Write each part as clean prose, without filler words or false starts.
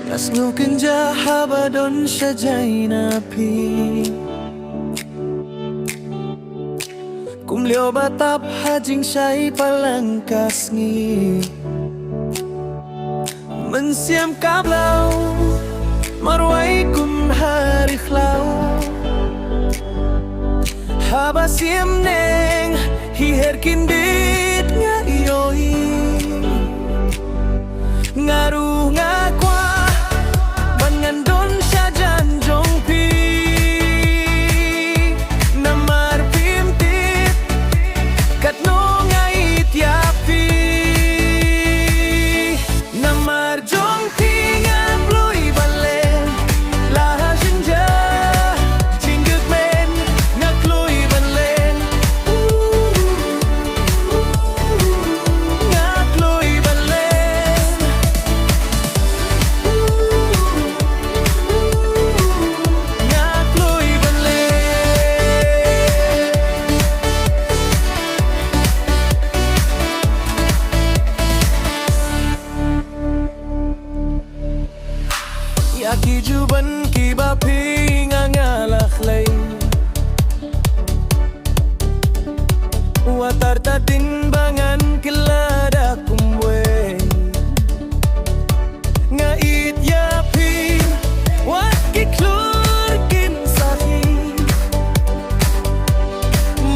Nasnukin jahabadon siya jay napi Kumlyo batap hajing siya'y palangkas ngi Mensiam kablaw Marway kun harikhlaw Haba siam neng hiher kindit nga iyoy Ngaru nga kwa Bangandon siya jan jong pi Namar pimtit Katno nga ityapi Namar jong pi nga bloy balen Laha sinja Jingguk men Nga kloy balen Nga kloy balen Nga kloy balen Yaki juban ki bapi nga ngalakhlay Watar tatin bangan kelada kumwe Nga ityapin Wat kiklur kin sahi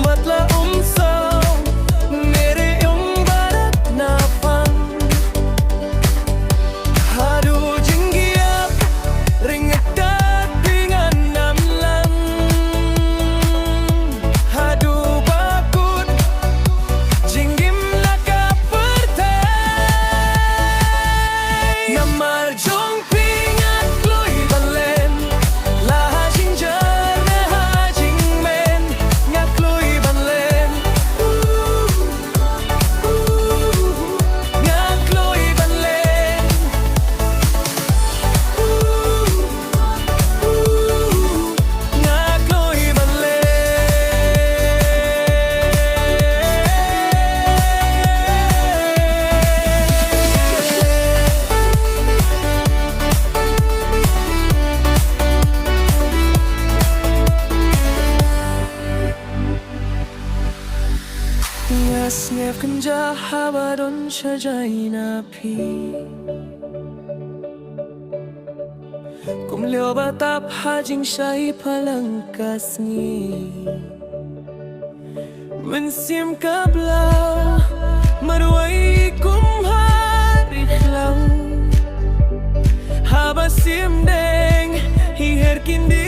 Matla umsaw Nere yung barat na pang Hadu jinggiyap Ringat datingan namlang Hadu bakut Jinggim laka pertay Namar jong pingat kloy balen Laha jinjar na hajing men Nga kloy balen Nga kloy balen Nga kloy Ngas ngef kenja habadon siya jay napi Kumlyo batap hajing siya'y palangkas ngi Mensim kablaw Marway kumharikhlaw Haba sim deng hiher kindi